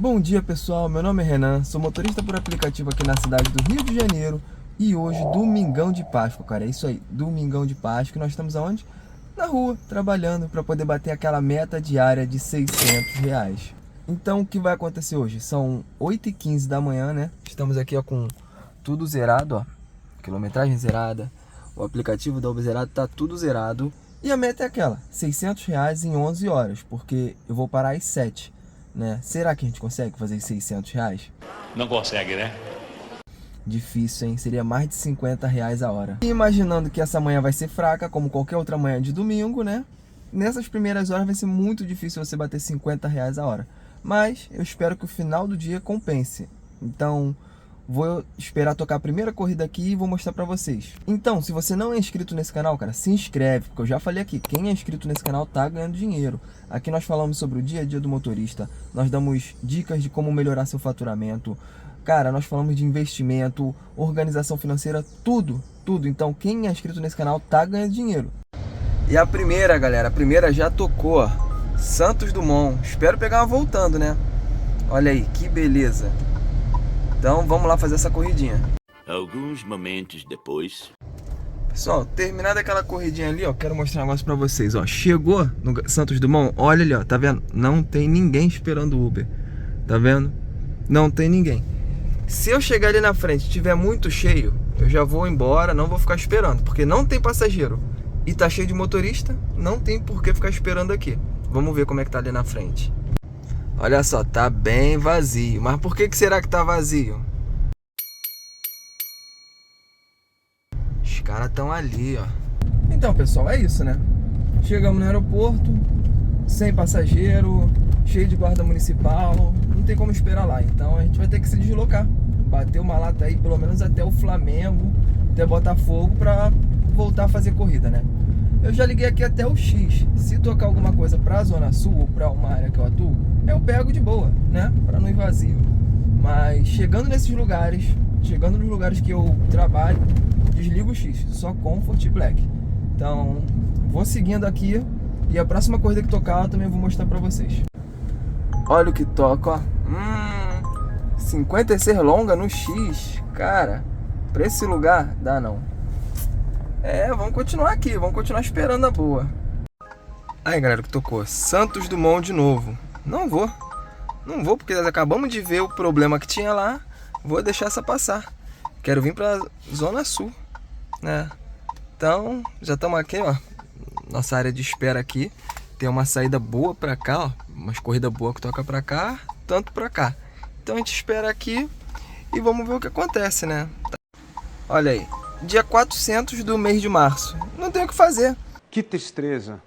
Bom dia pessoal, meu nome é Renan, sou motorista por aplicativo aqui na cidade do Rio de Janeiro. E hoje, domingão de Páscoa, cara, é isso aí, domingão de Páscoa. E nós estamos aonde? Na rua, trabalhando para poder bater aquela meta diária de R$ 600. Então o que vai acontecer hoje? São 8h15 da manhã, né? Estamos aqui ó, com tudo zerado, ó, quilometragem zerada, o aplicativo da Uber zerado, tá tudo zerado. E a meta é aquela, R$ 600 em 11 horas, porque eu vou parar às 7. Né? Será que a gente consegue fazer R$ 600? Não consegue, né? Difícil, hein? Seria mais de R$ 50 a hora. E imaginando que essa manhã vai ser fraca, como qualquer outra manhã de domingo, né? Nessas primeiras horas vai ser muito difícil você bater R$ 50 a hora. Mas eu espero que o final do dia compense. Então, vou esperar tocar a primeira corrida aqui e vou mostrar pra vocês. Então, se você não é inscrito nesse canal, cara, se inscreve, porque eu já falei aqui, quem é inscrito nesse canal tá ganhando dinheiro. Aqui nós falamos sobre o dia a dia do motorista, nós damos dicas de como melhorar seu faturamento. Cara, nós falamos de investimento, organização financeira, tudo. Então, quem é inscrito nesse canal tá ganhando dinheiro. E a primeira, galera, a primeira já tocou, ó, Santos Dumont. Espero pegar uma voltando, né? Olha aí, que beleza. Então vamos lá fazer essa corridinha. Alguns momentos depois. Pessoal, terminada aquela corridinha ali, ó, quero mostrar um negócio pra vocês, ó. Chegou no Santos Dumont, olha ali, ó, tá vendo? Não tem ninguém esperando o Uber, tá vendo? Não tem ninguém. Se eu chegar ali na frente e tiver muito cheio, eu já vou embora, não vou ficar esperando, porque não tem passageiro e tá cheio de motorista, não tem por que ficar esperando aqui. Vamos ver como é que tá ali na frente. Olha só, tá bem vazio. Mas por que será que tá vazio? Os caras estão ali, ó. Então, pessoal, é isso, né? Chegamos no aeroporto, sem passageiro, cheio de guarda municipal. Não tem como esperar lá. Então a gente vai ter que se deslocar. Bater uma lata aí, pelo menos até o Flamengo, até Botafogo, pra voltar a fazer corrida, né? Eu já liguei aqui até o X. Se tocar alguma coisa pra Zona Sul ou pra uma área que eu atuo, eu pego de boa, né? Pra não ir vazio. Mas chegando nesses lugares, chegando nos lugares que eu trabalho, desligo o X, só Comfort e Black. Então, vou seguindo aqui e a próxima corrida que tocar eu também vou mostrar pra vocês. Olha o que toca, ó. 56 longa no X. Cara, pra esse lugar, dá não. Vamos continuar aqui, vamos continuar esperando a boa. Aí, galera, que tocou Santos Dumont de novo. Não vou porque nós acabamos de ver o problema que tinha lá. Vou deixar essa passar. Quero vir pra Zona Sul, né? Então, já estamos aqui, ó. Nossa área de espera aqui. Tem uma saída boa pra cá, ó. Umas corridas boas que toca pra cá, tanto pra cá. Então a gente espera aqui e vamos ver o que acontece, né? Olha aí. Dia 400 do mês de março. Não tem o que fazer. Que tristeza.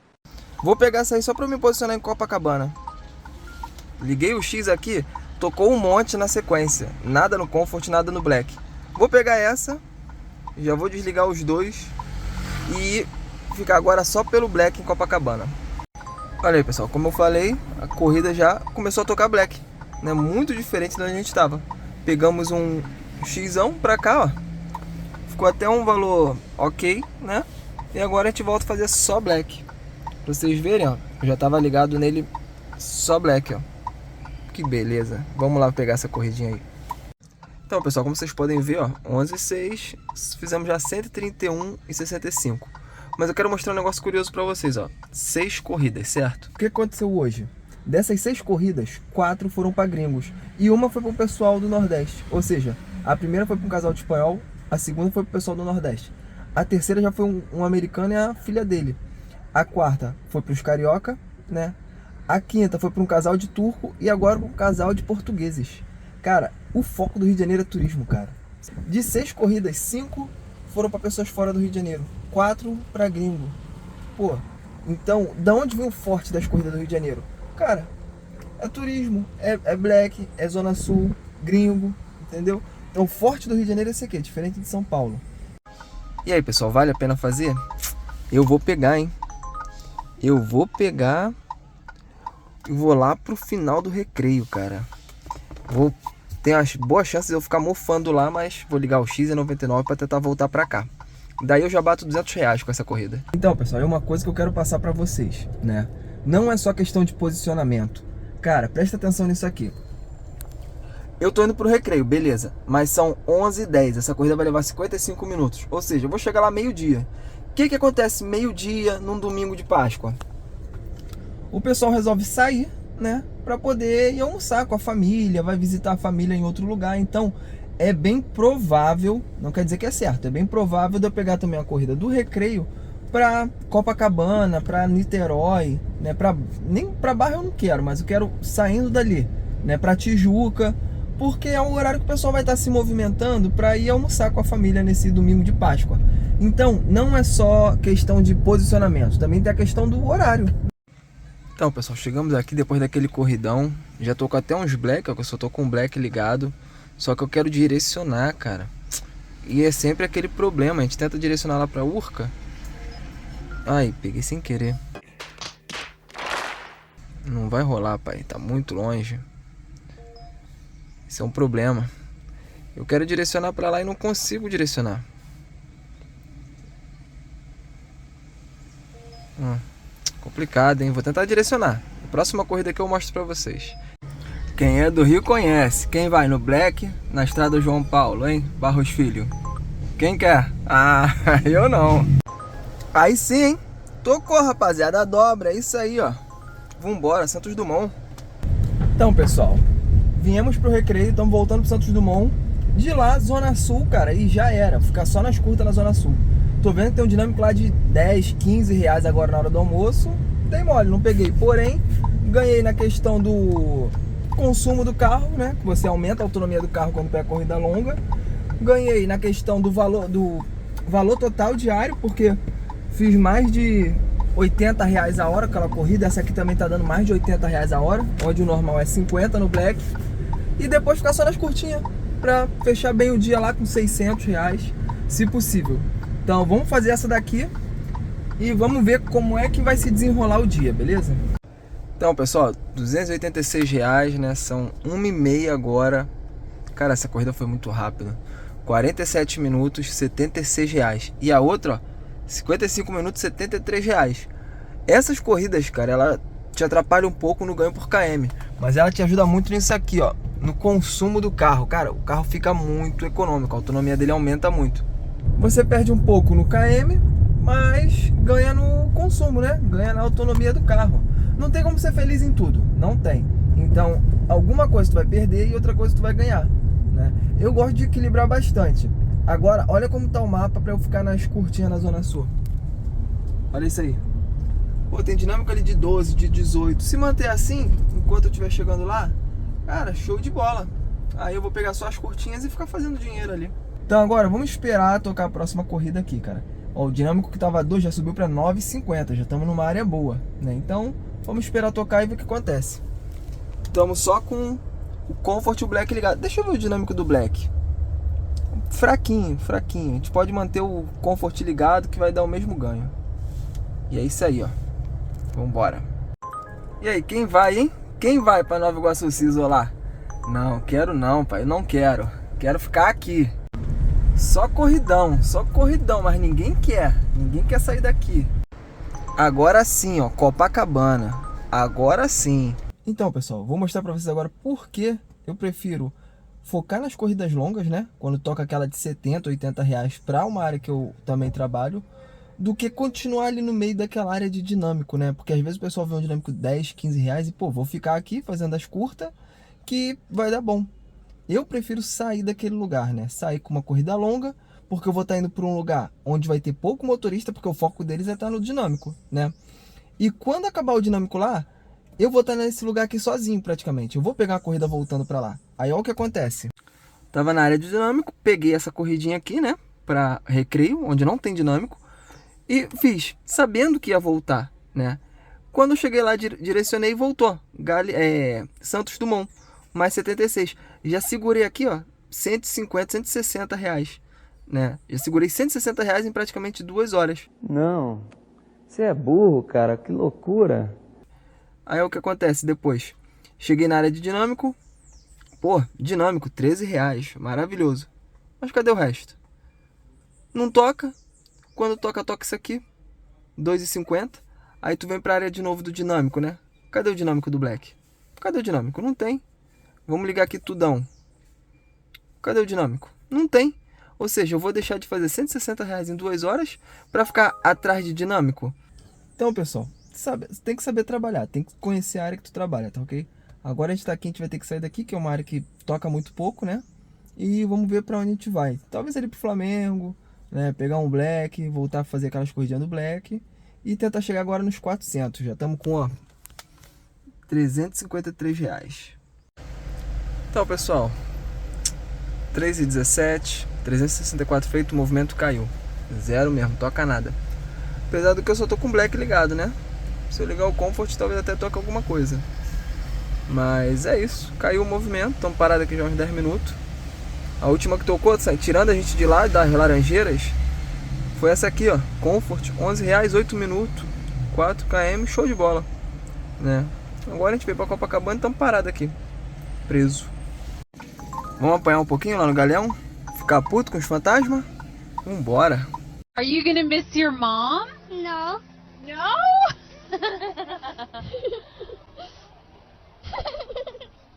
Vou pegar essa aí só pra me posicionar em Copacabana. Liguei o X aqui, tocou um monte na sequência. Nada no Comfort, nada no Black. Vou pegar essa, já vou desligar os dois e ficar agora só pelo Black em Copacabana. Olha aí, pessoal, como eu falei, a corrida já começou a tocar Black, né? Muito diferente da onde a gente estava. Pegamos um Xão pra cá, ó. Ficou até um valor ok, né? E agora a gente volta a fazer só Black. Pra vocês verem, ó. Eu já tava ligado nele só Black, ó. Que beleza. Vamos lá pegar essa corridinha aí. Então, pessoal, como vocês podem ver, ó. 11,6. Fizemos já 131,65. Mas eu quero mostrar um negócio curioso pra vocês, ó. 6 corridas, certo? O que aconteceu hoje? Dessas 6 corridas, 4 foram pra gringos. E uma foi pro pessoal do Nordeste. Ou seja, a primeira foi pra um casal de espanhol. A segunda foi pro pessoal do Nordeste. A terceira já foi um americano e a filha dele. A quarta foi pros carioca, né? A quinta foi para um casal de turco e agora um casal de portugueses. Cara, o foco do Rio de Janeiro é turismo, cara. De 6 corridas, 5 foram para pessoas fora do Rio de Janeiro. 4 para gringo. Pô, então, da onde vem o forte das corridas do Rio de Janeiro? Cara, é turismo, é Black, é Zona Sul, gringo, entendeu? Então o forte do Rio de Janeiro é esse aqui, diferente de São Paulo. E aí, pessoal, vale a pena fazer? Eu vou pegar, hein? Eu vou pegar e vou lá pro final do recreio, cara. Tem as boas chances de eu ficar mofando lá, mas vou ligar o X99 para tentar voltar pra cá. Daí eu já bato R$ 200 com essa corrida. Então, pessoal, é uma coisa que eu quero passar pra vocês, né? Não é só questão de posicionamento. Cara, presta atenção nisso aqui. Eu tô indo pro recreio, beleza. Mas são 11h10. Essa corrida vai levar 55 minutos. Ou seja, eu vou chegar lá meio-dia. O que acontece meio-dia num domingo de Páscoa? O pessoal resolve sair, né? Pra poder ir almoçar com a família, vai visitar a família em outro lugar. Então, é bem provável, não quer dizer que é certo, é bem provável de eu pegar também a corrida do recreio pra Copacabana, pra Niterói, né? Nem pra Barra eu não quero, mas eu quero saindo dali, né? Pra Tijuca, porque é um horário que o pessoal vai estar se movimentando para ir almoçar com a família nesse domingo de Páscoa. Então, não é só questão de posicionamento, também tem a questão do horário. Então, pessoal, chegamos aqui depois daquele corridão. Já tô com até uns black, ó, que eu só tô com o black ligado. Só que eu quero direcionar, cara. E é sempre aquele problema, a gente tenta direcionar lá pra Urca. Ai, peguei sem querer. Não vai rolar, pai, tá muito longe. Isso é um problema. Eu quero direcionar pra lá e não consigo direcionar. Complicado, hein? Vou tentar direcionar. A próxima corrida que eu mostro pra vocês. Quem é do Rio conhece. Quem vai no Black, na estrada João Paulo, hein? Barros Filho. Quem quer? Ah, eu não. Aí sim, hein? Tocou, rapaziada. A dobra, é isso aí, ó. Vambora, Santos Dumont. Então, pessoal, viemos pro recreio, estamos voltando pro Santos Dumont. De lá, Zona Sul, cara, e já era. Ficar só nas curtas na Zona Sul. Tô vendo que tem um dinâmico lá de 10, 15 reais agora na hora do almoço. Dei mole, não peguei. Porém, ganhei na questão do consumo do carro, né? Que você aumenta a autonomia do carro quando pega corrida longa. Ganhei na questão do valor total diário, porque fiz mais de 80 reais a hora aquela corrida. Essa aqui também tá dando mais de 80 reais a hora, onde o normal é 50 no Black. E depois ficar só nas curtinhas, pra fechar bem o dia lá com 600 reais, se possível. Então vamos fazer essa daqui e vamos ver como é que vai se desenrolar o dia, beleza? Então, pessoal, 286 reais, né? São 1h30 agora. Cara, essa corrida foi muito rápida. 47 minutos, 76 reais. E a outra, ó, 55 minutos, 73 reais. Essas corridas, cara, ela te atrapalha um pouco no ganho por km, mas ela te ajuda muito nisso aqui, ó, no consumo do carro. Cara, o carro fica muito econômico, a autonomia dele aumenta muito. Você perde um pouco no km, mas ganha no consumo, né? Ganha na autonomia do carro. Não tem como ser feliz em tudo, não tem. Então, alguma coisa tu vai perder e outra coisa tu vai ganhar, né? Eu gosto de equilibrar bastante. Agora, olha como tá o mapa para eu ficar nas curtinhas na Zona Sul. Olha isso aí. Pô, tem dinâmica ali de 12, de 18. Se manter assim, enquanto eu estiver chegando lá, cara, show de bola. Aí eu vou pegar só as curtinhas e ficar fazendo dinheiro ali. Então agora, vamos esperar tocar a próxima corrida aqui, cara. Ó, o dinâmico que tava 2 já subiu para 9,50. Já estamos numa área boa, né? Então, vamos esperar tocar e ver o que acontece. Estamos só com o Comfort e o Black ligado. Deixa eu ver o dinâmico do Black. Fraquinho, fraquinho. A gente pode manter o Comfort ligado que vai dar o mesmo ganho. E é isso aí, ó. Vambora. E aí, quem vai, hein? Quem vai pra Nova Iguaçu se isolar? Não, quero não, pai. Eu não quero. Quero ficar aqui. Só corridão, mas ninguém quer. Ninguém quer sair daqui. Agora sim, ó, Copacabana. Agora sim. Então, pessoal, vou mostrar pra vocês agora por que eu prefiro focar nas corridas longas, né? Quando toca aquela de 70, 80 reais pra uma área que eu também trabalho, do que continuar ali no meio daquela área de dinâmico, né? Porque às vezes o pessoal vê um dinâmico 10, 15 reais e, pô, vou ficar aqui fazendo as curtas que vai dar bom. Eu prefiro sair daquele lugar, né? Sair com uma corrida longa, porque eu vou estar indo para um lugar onde vai ter pouco motorista, porque o foco deles é estar no dinâmico, né? E quando acabar o dinâmico lá, eu vou estar nesse lugar aqui sozinho praticamente. Eu vou pegar a corrida voltando para lá. Aí olha o que acontece. Tava na área de dinâmico, peguei essa corridinha aqui, né? Para recreio, onde não tem dinâmico. E fiz, sabendo que ia voltar, né? Quando eu cheguei lá, direcionei e voltou. Santos Dumont, mais 76. Já segurei aqui, ó, 150, 160 reais, né? Já segurei 160 reais em praticamente 2 horas. Não, você é burro, cara, que loucura. Aí o que acontece depois? Cheguei na área de dinâmico. Pô, dinâmico, 13 reais, maravilhoso. Mas cadê o resto? Não toca. Quando toca, toca isso aqui, 2,50. Aí tu vem pra área de novo do dinâmico, né? Cadê o dinâmico do Black? Cadê o dinâmico? Não tem. Vamos ligar aqui tudão. Cadê o dinâmico? Não tem. Ou seja, eu vou deixar de fazer R$160 em 2 horas para ficar atrás de dinâmico. Então, pessoal, tem que saber trabalhar, tem que conhecer a área que tu trabalha, tá ok? Agora a gente tá aqui, a gente vai ter que sair daqui, que é uma área que toca muito pouco, né? E vamos ver para onde a gente vai. Talvez ali pro Flamengo, né? Pegar um Black, voltar a fazer aquelas corridinhas do Black e tentar chegar agora nos 400. Já estamos com, ó, R$353. Então, pessoal, 3h17, 364 feito, o movimento caiu. Zero mesmo, toca nada. Apesar do que eu só tô com o Black ligado, né? Se eu ligar o Comfort, talvez até toque alguma coisa. Mas é isso, caiu o movimento, estamos parados aqui já uns 10 minutos. A última que tocou, tirando a gente de lá, das Laranjeiras, foi essa aqui, ó, Comfort, R$11, 8 minutos, 4 km, show de bola, né? Agora a gente veio pra Copacabana e estamos parados aqui, preso. Vamos apanhar um pouquinho lá no Galeão? Ficar puto com os fantasmas? Vambora! Are you gonna miss your mom? No. No?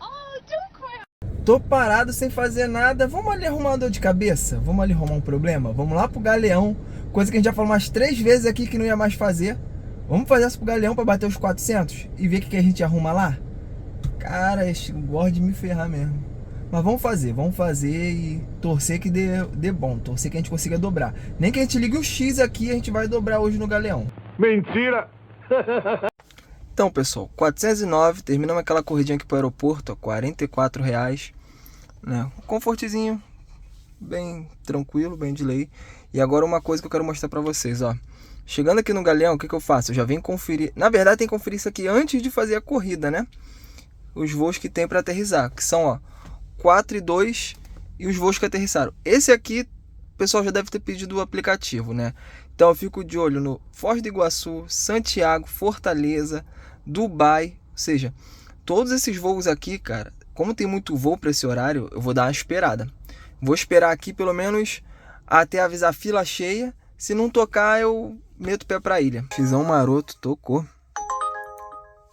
Oh, don't cry. Tô parado sem fazer nada. Vamos ali arrumar uma dor de cabeça? Vamos ali arrumar um problema? Vamos lá pro Galeão. Coisa que a gente já falou umas 3 vezes aqui que não ia mais fazer. Vamos fazer essa pro Galeão pra bater os 400 e ver o que a gente arruma lá? Cara, este gosta de me ferrar mesmo. Mas vamos fazer e torcer que dê bom. Torcer que a gente consiga dobrar. Nem que a gente ligue o X aqui, a gente vai dobrar hoje no Galeão. Mentira! Então, pessoal, 409, terminamos aquela corridinha aqui pro aeroporto, ó, R$44, né? Um confortezinho, bem tranquilo, bem de lei. E agora uma coisa que eu quero mostrar pra vocês, ó. Chegando aqui no Galeão, o que eu faço? Eu já venho conferir, na verdade tem que conferir isso aqui antes de fazer a corrida, né? Os voos que tem pra aterrissar, que são, ó, 4 e 2 e os voos que aterrissaram. Esse aqui, o pessoal já deve ter pedido o aplicativo, né? Então eu fico de olho no Foz do Iguaçu, Santiago, Fortaleza, Dubai, ou seja, todos esses voos aqui, cara, como tem muito voo para esse horário, eu vou dar uma esperada. Vou esperar aqui pelo menos até avisar a fila cheia. Se não tocar, eu meto o pé pra ilha. Xizão maroto, tocou.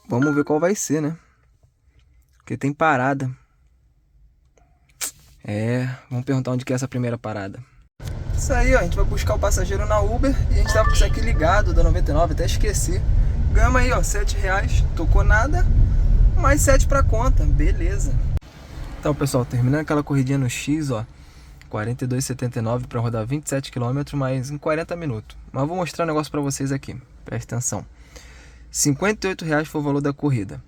Vamos ver qual vai ser, né? Porque tem parada. Vamos perguntar onde que é essa primeira parada. Isso aí, ó, a gente vai buscar o passageiro na Uber e a gente tava com isso aqui ligado, da 99, até esqueci. Ganhamos aí, ó, R$7, tocou nada, mais 7 pra conta, beleza. Então, pessoal, terminando aquela corridinha no X, ó, 42,79 para rodar 27 km, mas em 40 minutos. Mas vou mostrar um negócio pra vocês aqui, presta atenção. R$58 foi o valor da corrida,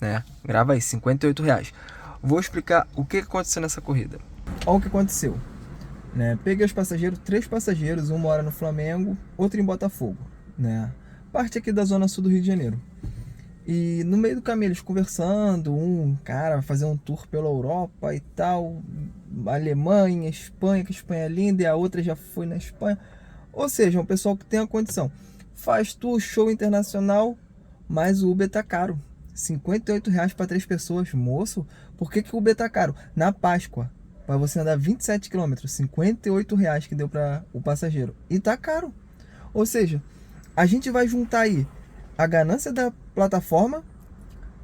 né? Grava aí, R$58. Vou explicar o que aconteceu nessa corrida. Olha o que aconteceu, né? Peguei os passageiros, 3 passageiros, um mora no Flamengo, outro em Botafogo, né? Parte aqui da zona sul do Rio de Janeiro. E no meio do caminho eles conversando, um cara vai fazer um tour pela Europa e tal, Alemanha, Espanha, que a Espanha é linda, e a outra já foi na Espanha. Ou seja, um pessoal que tem a condição. Faz tour, show internacional, mas o Uber tá caro. R$58 para 3 pessoas. Moço, por que o Uber tá caro? Na Páscoa, para você andar 27 km, R$58 que deu para o passageiro. E tá caro. Ou seja, a gente vai juntar aí a ganância da plataforma,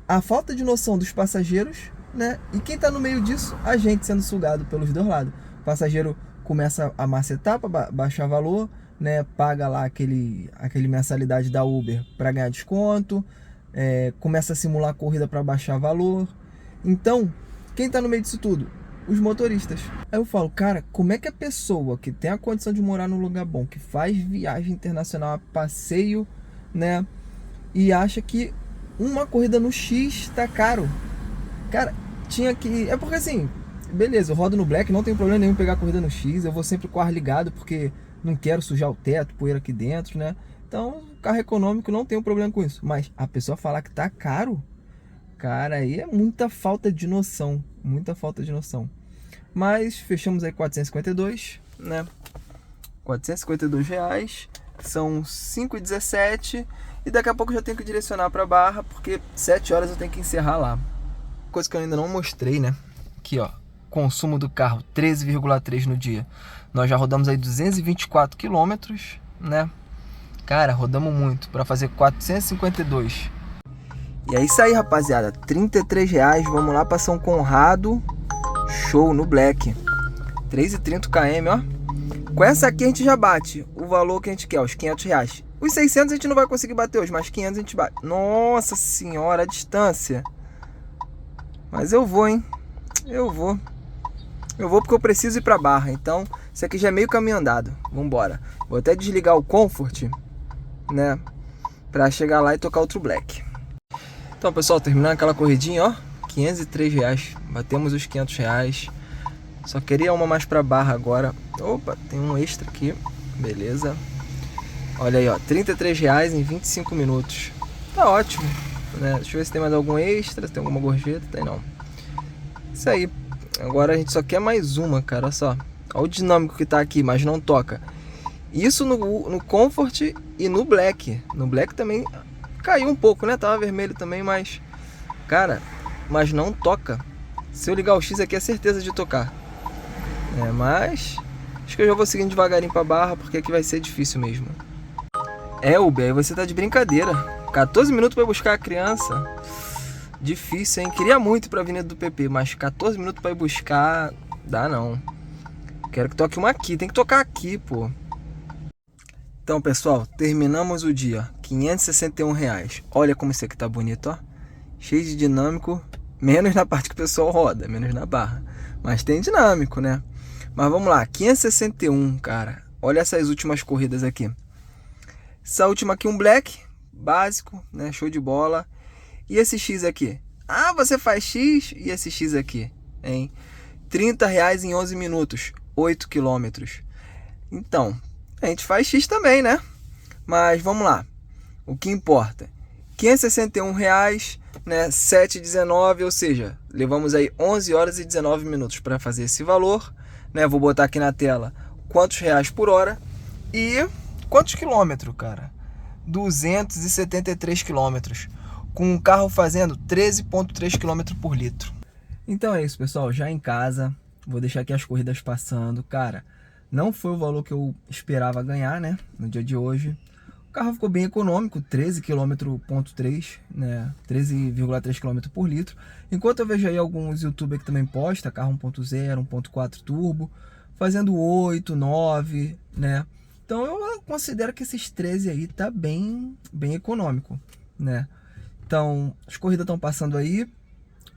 a falta de noção dos passageiros, né? E quem tá no meio disso? A gente sendo sugado pelos dois lados. O passageiro começa a macetar para baixar valor, né? Paga lá aquele mensalidade da Uber para ganhar desconto, começa a simular a corrida para baixar valor. Então, quem tá no meio disso tudo? Os motoristas. Aí eu falo, cara, como é que a pessoa que tem a condição de morar num lugar bom, que faz viagem internacional a passeio, né, e acha que uma corrida no X tá caro? Cara, tinha que... É porque assim, beleza, eu rodo no Black, não tem problema nenhum pegar a corrida no X, eu vou sempre com o ar ligado, porque não quero sujar o teto, poeira aqui dentro, né? Então, carro econômico não tem um problema com isso. Mas a pessoa falar que tá caro, cara, aí é muita falta de noção. Muita falta de noção. Mas fechamos aí 452, né? R$452. São 5h17. E daqui a pouco eu já tenho que direcionar pra Barra, porque 7 horas eu tenho que encerrar lá. Coisa que eu ainda não mostrei, né? Aqui, ó. Consumo do carro, 13,3 no dia. Nós já rodamos aí 224 km, né? Cara, rodamos muito para fazer 452. E é isso aí, rapaziada. R$33. Vamos lá para São Conrado. Show no Black. 3,30 km, ó. Com essa aqui a gente já bate o valor que a gente quer, os 500 reais. Os 600 a gente não vai conseguir bater hoje, mas 500 a gente bate. Nossa senhora, a distância. Mas eu vou, hein? Eu vou. Eu vou porque eu preciso ir pra Barra. Então, isso aqui já é meio caminho andado. Vambora. Vou até desligar o Comfort, né? Pra chegar lá e tocar outro Black. Então, pessoal, terminando aquela corridinha, ó. 503 reais. Batemos os 500 reais. Só queria uma mais pra Barra agora. Opa, tem um extra aqui. Beleza. Olha aí, ó. 33 reais em 25 minutos. Tá ótimo, né? Deixa eu ver se tem mais algum extra. Se tem alguma gorjeta. Tem não. Isso aí. Agora a gente só quer mais uma, cara. Olha só. Olha o dinâmico que tá aqui, mas não toca. Isso no Comfort e no Black. No Black também caiu um pouco, né? Tava vermelho também, mas... Cara, mas não toca. Se eu ligar o X aqui é certeza de tocar. Mas... Acho que eu já vou seguindo devagarinho pra Barra, porque aqui vai ser difícil mesmo. Uber, aí você tá de brincadeira. 14 minutos pra buscar a criança. Difícil, hein? Queria muito ir pra Avenida do PP, mas 14 minutos pra ir buscar... Dá não. Quero que toque uma aqui. Tem que tocar aqui, pô. Então, pessoal, terminamos o dia. 561 reais. Olha como isso aqui tá bonito, ó. Cheio de dinâmico. Menos na parte que o pessoal roda, menos na Barra. Mas tem dinâmico, né? Mas vamos lá, 561, cara. Olha essas últimas corridas aqui. Essa última aqui, um Black, básico, né? Show de bola. E esse X aqui? Ah, você faz X? E esse X aqui, hein? 30 reais em 11 minutos, 8 quilômetros. Então, a gente faz X também, né? Mas vamos lá. O que importa? 561 reais, né? 7,19, ou seja, levamos aí 11 horas e 19 minutos para fazer esse valor, né? Vou botar aqui na tela quantos reais por hora e quantos quilômetros, cara? 273 quilômetros, com o carro fazendo 13,3 km por litro. Então é isso, pessoal, já em casa, vou deixar aqui as corridas passando. Cara, não foi o valor que eu esperava ganhar, né, no dia de hoje. O carro ficou bem econômico, 13,3 km, né, 13,3 km por litro. Enquanto eu vejo aí alguns youtubers que também postam carro 1.0, 1.4 turbo, fazendo 8, 9, né. Então eu considero que esses 13 aí tá bem econômico, né. Então, as corridas estão passando aí.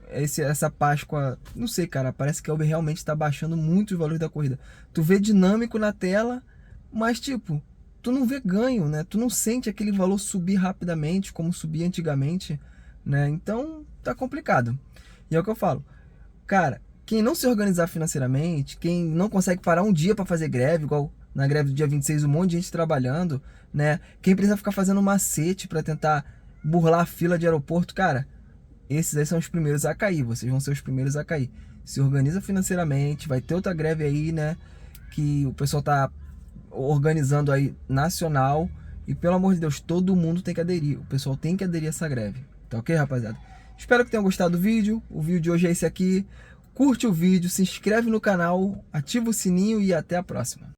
Essa Páscoa, não sei, cara, parece que a Uber realmente está baixando muito os valores da corrida. Tu vê dinâmico na tela, mas tipo, tu não vê ganho, né? Tu não sente aquele valor subir rapidamente, como subia antigamente, né? Então, tá complicado. E é o que eu falo, cara, quem não se organizar financeiramente, quem não consegue parar um dia para fazer greve, igual na greve do dia 26, um monte de gente trabalhando, né? Quem precisa ficar fazendo macete para tentar burlar a fila de aeroporto, cara, esses aí são os primeiros a cair, vocês vão ser os primeiros a cair. Se organiza financeiramente, vai ter outra greve aí, né, que o pessoal tá organizando aí, nacional, e pelo amor de Deus, todo mundo tem que aderir, o pessoal tem que aderir a essa greve, tá ok, rapaziada? Espero que tenham gostado do vídeo, o vídeo de hoje é esse aqui, curte o vídeo, se inscreve no canal, ativa o sininho e até a próxima.